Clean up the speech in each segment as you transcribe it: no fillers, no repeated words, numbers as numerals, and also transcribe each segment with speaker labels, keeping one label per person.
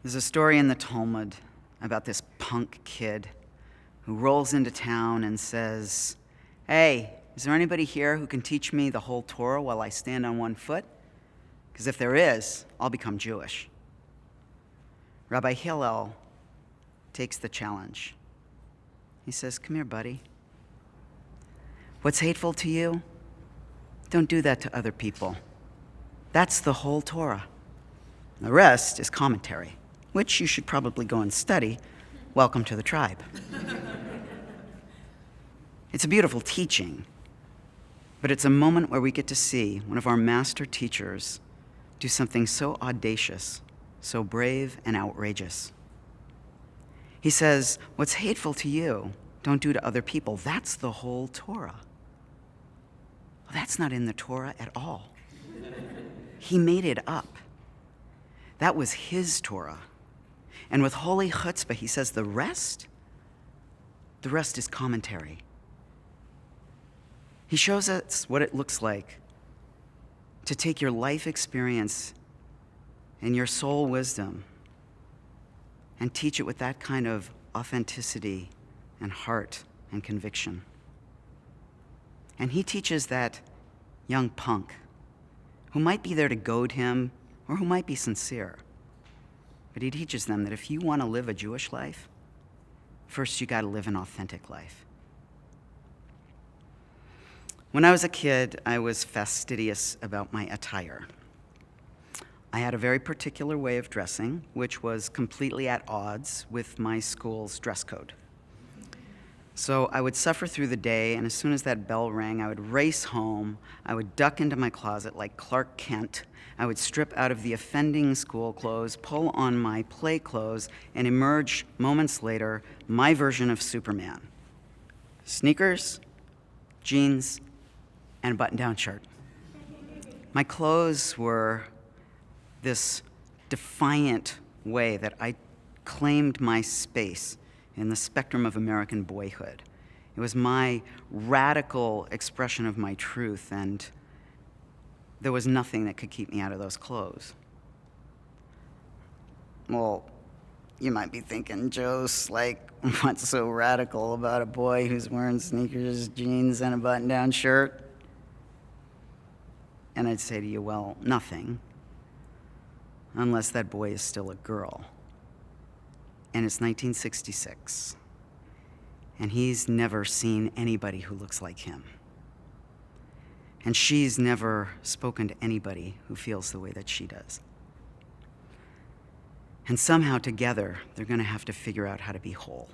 Speaker 1: There's a story in the Talmud about this punk kid who rolls into town and says, "Hey, is there anybody here who can teach me the whole Torah while I stand on one foot? Because if there is, I'll become Jewish." Rabbi Hillel takes the challenge. He says, "Come here, buddy. What's hateful to you? Don't do that to other people. That's the whole Torah. The rest is commentary, which you should probably go and study. Welcome to the tribe." It's a beautiful teaching, but it's a moment where we get to see one of our master teachers do something so audacious, so brave and outrageous. He says, "What's hateful to you, don't do to other people. That's the whole Torah." Well, that's not in the Torah at all. He made it up. That was his Torah. And with holy chutzpah, he says the rest is commentary. He shows us what it looks like to take your life experience and your soul wisdom and teach it with that kind of authenticity and heart and conviction. And he teaches that young punk who might be there to goad him or who might be sincere. But he teaches them that if you want to live a Jewish life, first you got to live an authentic life. When I was a kid, I was fastidious about my attire. I had a very particular way of dressing, which was completely at odds with my school's dress code. So I would suffer through the day, and as soon as that bell rang, I would race home. I would duck into my closet like Clark Kent. I would strip out of the offending school clothes, pull on my play clothes, and emerge moments later, my version of Superman. Sneakers, jeans, and a button-down shirt. My clothes were this defiant way that I claimed my space in the spectrum of American boyhood. It was my radical expression of my truth, and there was nothing that could keep me out of those clothes. Well, you might be thinking, Jhos, like, what's so radical about a boy who's wearing sneakers, jeans, and a button-down shirt? And I'd say to you, well, nothing, unless that boy is still a girl. And it's 1966, and he's never seen anybody who looks like him. And she's never spoken to anybody who feels the way that she does. And somehow together, they're going to have to figure out how to be whole.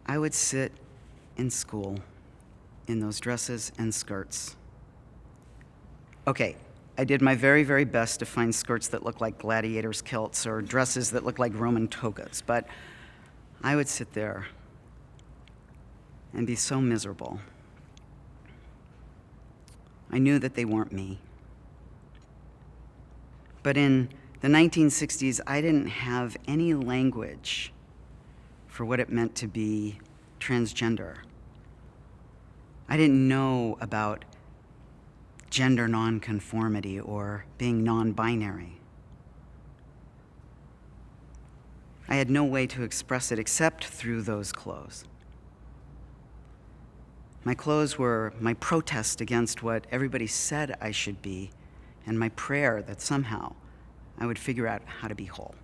Speaker 1: I would sit in school in those dresses and skirts. Okay, I did my very, very best to find skirts that look like gladiators' kilts or dresses that look like Roman togas, but I would sit there and be so miserable. I knew that they weren't me. But in the 1960s, I didn't have any language for what it meant to be transgender. I didn't know about gender nonconformity or being non-binary. I had no way to express it except through those clothes. My clothes were my protest against what everybody said I should be, and my prayer that somehow I would figure out how to be whole.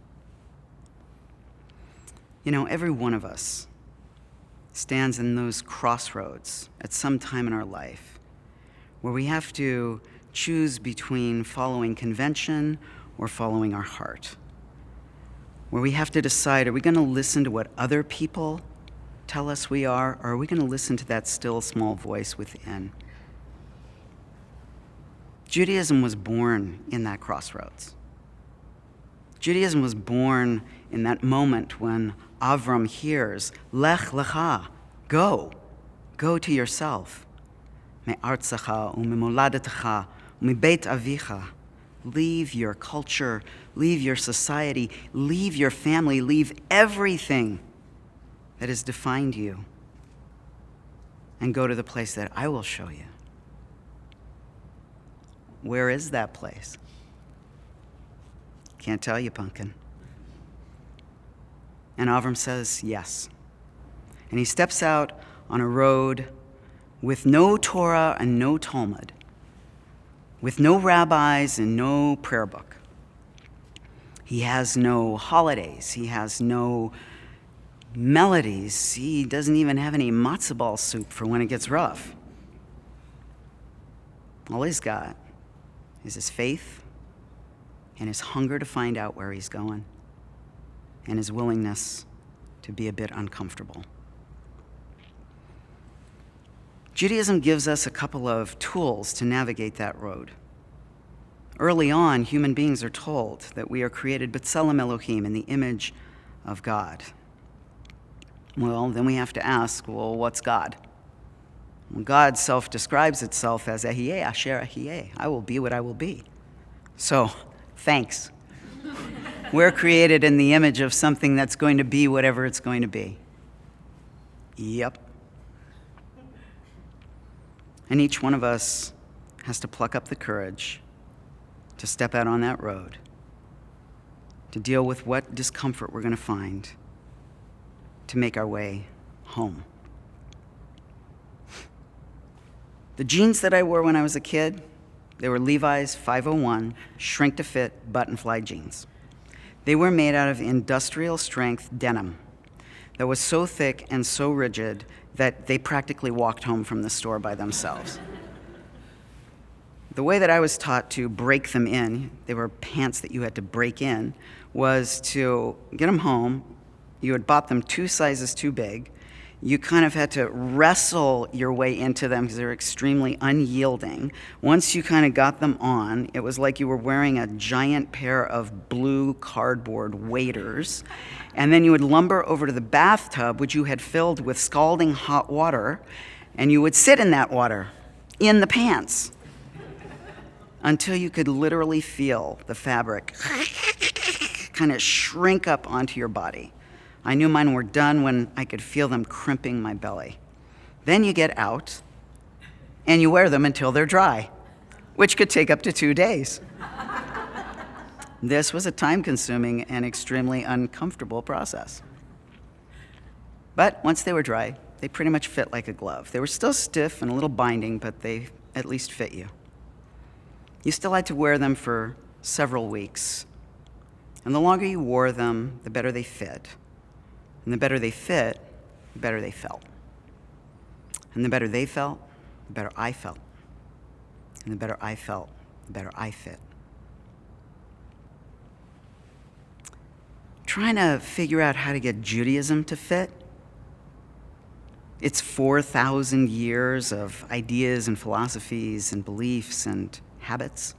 Speaker 1: You know, every one of us stands in those crossroads at some time in our life where we have to choose between following convention or following our heart, where we have to decide, are we going to listen to what other people tell us we are, or are we going to listen to that still small voice within? Judaism was born in that crossroads. Judaism was born in that moment when Avram hears, Lech lecha, go to yourself. Me'artzecha u'mimoladetecha u'mibeit avicha. Leave your culture, leave your society, leave your family, leave everything that has defined you, and go to the place that I will show you. Where is that place? Can't tell you, pumpkin. And Avram says, yes. And he steps out on a road with no Torah and no Talmud, with no rabbis and no prayer book. He has no holidays. He has no melodies. He doesn't even have any matzo ball soup for when it gets rough. All he's got is his faith and his hunger to find out where he's going and his willingness to be a bit uncomfortable. Judaism gives us a couple of tools to navigate that road. Early on, human beings are told that we are created b'tselem Elohim, in the image of God. Well, then we have to ask, well, what's God? Well, God self-describes itself as Ehyeh Asher Ehyeh. I will be what I will be. So, thanks. We're created in the image of something that's going to be whatever it's going to be. Yep. And each one of us has to pluck up the courage to step out on that road, to deal with what discomfort we're going to find, to make our way home. The jeans that I wore when I was a kid, they were Levi's 501 shrink to fit button fly jeans. They were made out of industrial strength denim that was so thick and so rigid that they practically walked home from the store by themselves. The way that I was taught to break them in, they were pants that you had to break in, was to get them home. You had bought them 2 sizes too big. You kind of had to wrestle your way into them because they were extremely unyielding. Once you kind of got them on, it was like you were wearing a giant pair of blue cardboard waders. And then you would lumber over to the bathtub, which you had filled with scalding hot water, and you would sit in that water, in the pants, until you could literally feel the fabric kind of shrink up onto your body. I knew mine were done when I could feel them crimping my belly. Then you get out, and you wear them until they're dry, which could take up to 2 days. This was a time-consuming and extremely uncomfortable process. But once they were dry, they pretty much fit like a glove. They were still stiff and a little binding, but they at least fit you. You still had to wear them for several weeks. And the longer you wore them, the better they fit. And the better they fit, the better they felt. And the better they felt, the better I felt. And the better I felt, the better I fit. Trying to figure out how to get Judaism to fit. It's 4,000 years of ideas and philosophies and beliefs and habits.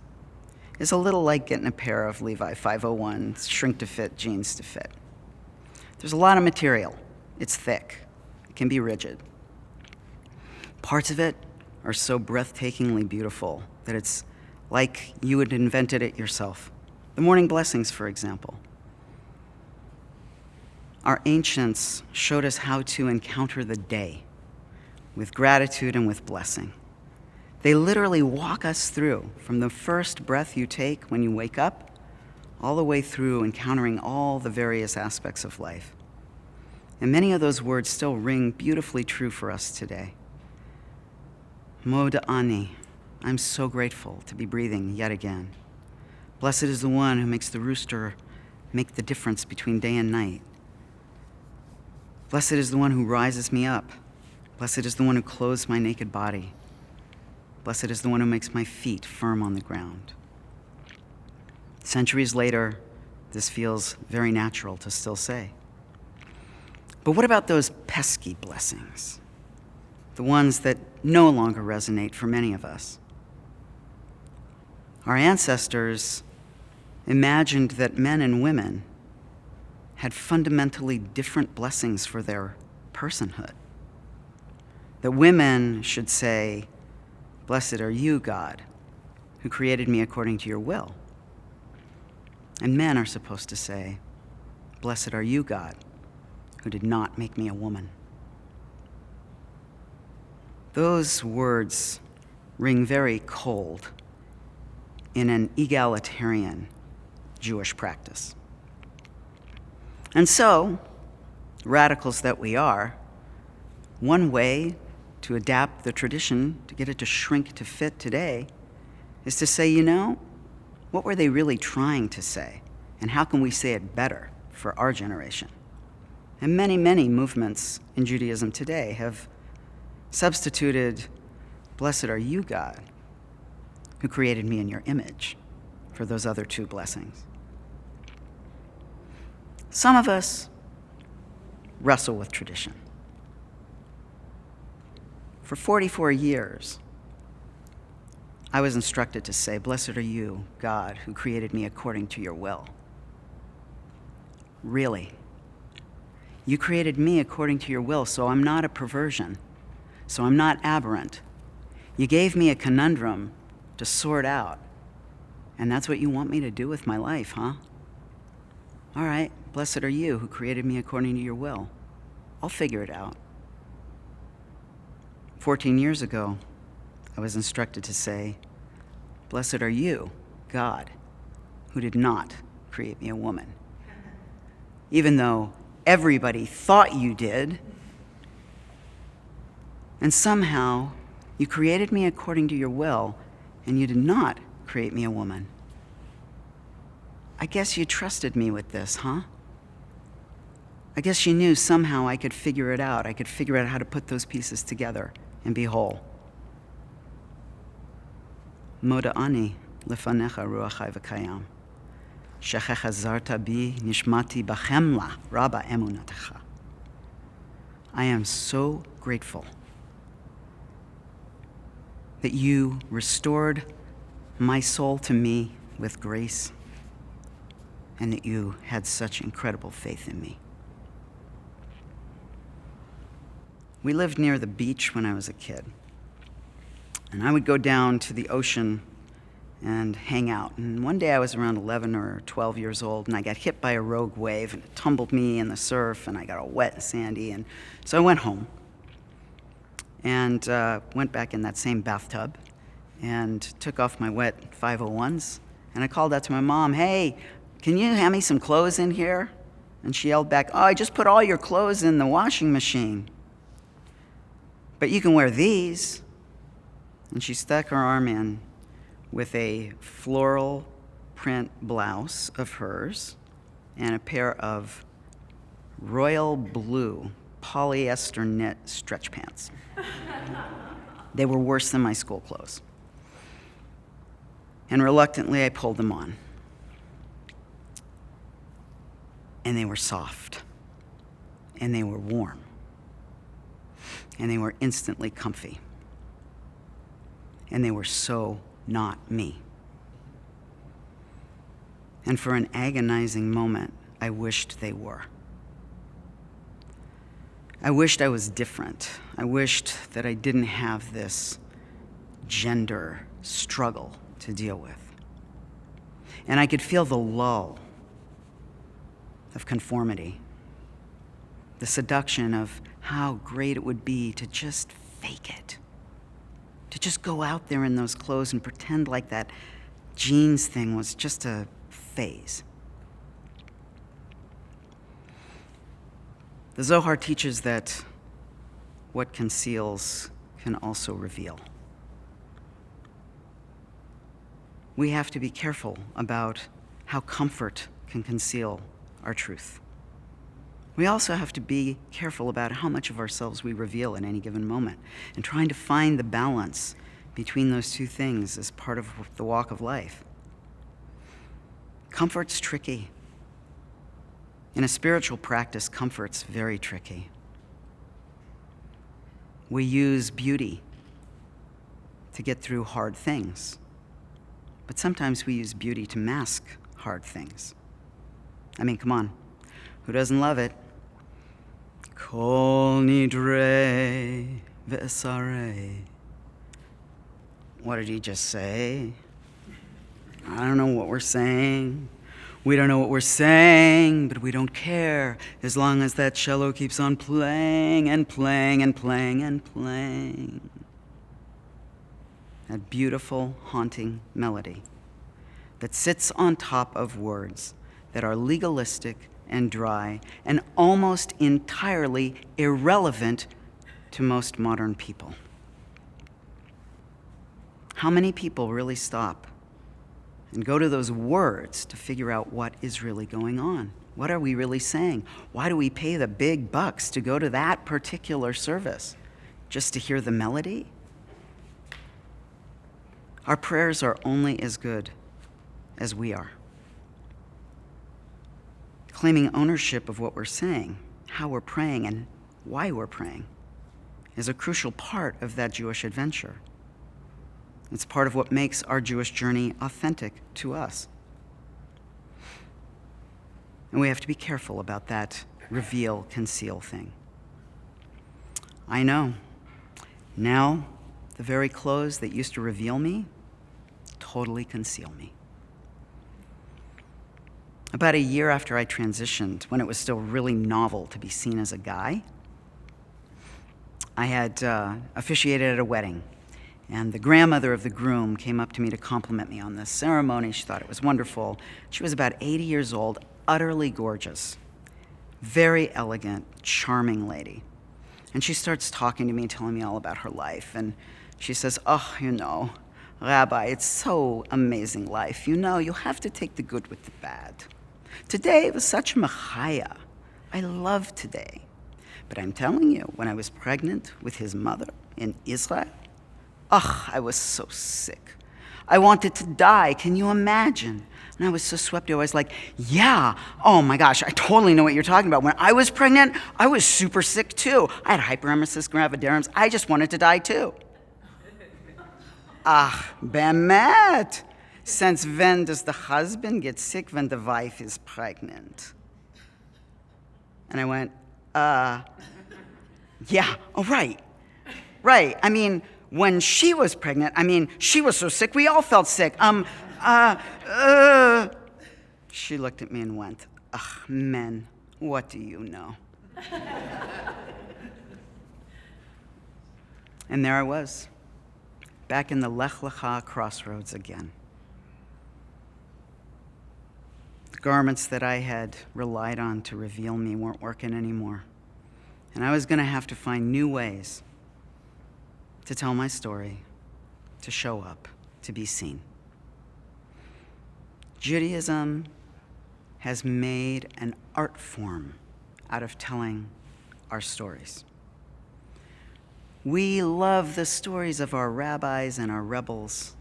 Speaker 1: It's a little like getting a pair of Levi 501 shrink-to-fit jeans to fit. There's a lot of material. It's thick. It can be rigid. Parts of it are so breathtakingly beautiful that it's like you had invented it yourself. The morning blessings, for example. Our ancients showed us how to encounter the day with gratitude and with blessing. They literally walk us through from the first breath you take when you wake up all the way through encountering all the various aspects of life. And many of those words still ring beautifully true for us today. Moda ani, I'm so grateful to be breathing yet again. Blessed is the one who makes the rooster make the difference between day and night. Blessed is the one who rises me up. Blessed is the one who clothes my naked body. Blessed is the one who makes my feet firm on the ground. Centuries later, this feels very natural to still say. But what about those pesky blessings? The ones that no longer resonate for many of us. Our ancestors imagined that men and women had fundamentally different blessings for their personhood. That women should say, "Blessed are you, God, who created me according to your will." And men are supposed to say, "Blessed are you, God, who did not make me a woman." Those words ring very cold in an egalitarian Jewish practice. And so, radicals that we are, one way to adapt the tradition, to get it to shrink to fit today, is to say, what were they really trying to say? And how can we say it better for our generation? And many, many movements in Judaism today have substituted, "Blessed are you, God, who created me in your image," for those other two blessings. Some of us wrestle with tradition. For 44 years, I was instructed to say, "Blessed are you, God, who created me according to your will." Really? You created me according to your will, so I'm not a perversion, so I'm not aberrant. You gave me a conundrum to sort out, and that's what you want me to do with my life, huh? All right, blessed are you who created me according to your will. I'll figure it out. 14 years ago, I was instructed to say, "Blessed are you, God, who did not create me a woman." Even though everybody thought you did, and somehow you created me according to your will, and you did not create me a woman. I guess you trusted me with this, huh? I guess you knew somehow I could figure it out. I could figure out how to put those pieces together and be whole. Moda ani lefanecha ruach chai v'kayam. Shechecha zarta bi nishmati b'chemla rabba emunatecha. I am so grateful that you restored my soul to me with grace and that you had such incredible faith in me. We lived near the beach when I was a kid, and I would go down to the ocean and hang out. And one day I was around 11 or 12 years old, and I got hit by a rogue wave, and it tumbled me in the surf, and I got all wet and sandy. And so I went home and went back in that same bathtub and took off my wet 501s. And I called out to my mom, "Hey, can you hand me some clothes in here?" And she yelled back, "Oh, I just put all your clothes in the washing machine. But you can wear these." And she stuck her arm in with a floral print blouse of hers and a pair of royal blue polyester knit stretch pants. They were worse than my school clothes. And reluctantly, I pulled them on. And they were soft. And they were warm. And they were instantly comfy. And they were so not me. And for an agonizing moment, I wished they were. I wished I was different. I wished that I didn't have this gender struggle to deal with. And I could feel the lull of conformity, the seduction of how great it would be to just fake it, to just go out there in those clothes and pretend like that jeans thing was just a phase. The Zohar teaches that what conceals can also reveal. We have to be careful about how comfort can conceal our truth. We also have to be careful about how much of ourselves we reveal in any given moment, and trying to find the balance between those two things as part of the walk of life. Comfort's tricky. In a spiritual practice, comfort's very tricky. We use beauty to get through hard things, but sometimes we use beauty to mask hard things. I mean, come on, who doesn't love it? Kol nidre ve'esarei. What did he just say? I don't know what we're saying. We don't know what we're saying, but we don't care as long as that cello keeps on playing and playing and playing and playing. That beautiful, haunting melody. that sits on top of words that are legalistic and dry and almost entirely irrelevant to most modern people. How many people really stop and go to those words to figure out what is really going on? What are we really saying? Why do we pay the big bucks to go to that particular service? Just to hear the melody? Our prayers are only as good as we are. Claiming ownership of what we're saying, how we're praying, and why we're praying is a crucial part of that Jewish adventure. It's part of what makes our Jewish journey authentic to us. And we have to be careful about that reveal, conceal thing. I know. Now, the very clothes that used to reveal me totally conceal me. About a year after I transitioned, when it was still really novel to be seen as a guy, I had officiated at a wedding, and the grandmother of the groom came up to me to compliment me on this ceremony. She thought it was wonderful. She was about 80 years old, utterly gorgeous, very elegant, charming lady. And she starts talking to me, telling me all about her life, and she says, "Oh, you know, Rabbi, it's so amazing life. You know, you have to take the good with the bad. Today was such a machaya. I love today. But I'm telling you, when I was pregnant with his mother in Israel, I was so sick. I wanted to die. Can you imagine? And I was so swept away. I was like, yeah, oh my gosh, I totally know what you're talking about. When I was pregnant, I was super sick too. I had hyperemesis gravidarum. I just wanted to die too. Bemet. Since when does the husband get sick when the wife is pregnant? And I went, yeah, oh, right. I mean, when she was pregnant, she was so sick, we all felt sick. She looked at me and went, men, what do you know? And there I was, back in the Lech Lecha crossroads again. The garments that I had relied on to reveal me weren't working anymore. And I was going to have to find new ways to tell my story, to show up, to be seen. Judaism has made an art form out of telling our stories. We love the stories of our rabbis and our rebels,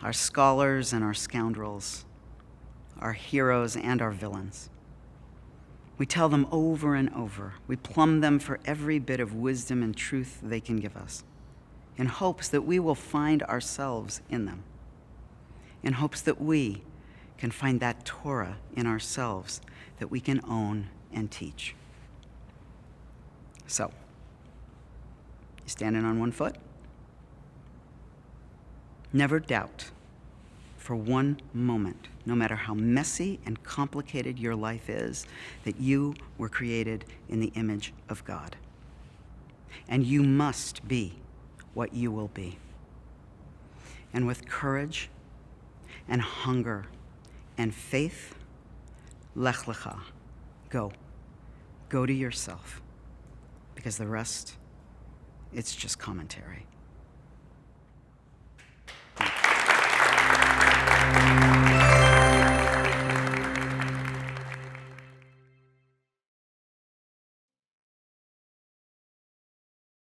Speaker 1: our scholars and our scoundrels, our heroes and our villains. We tell them over and over. We plumb them for every bit of wisdom and truth they can give us, in hopes that we will find ourselves in them, in hopes that we can find that Torah in ourselves that we can own and teach. So, you standing on one foot? Never doubt for one moment, no matter how messy and complicated your life is, that you were created in the image of God. And you must be what you will be. And with courage and hunger and faith, Lech Lecha, go. Go to yourself, because the rest, it's just commentary.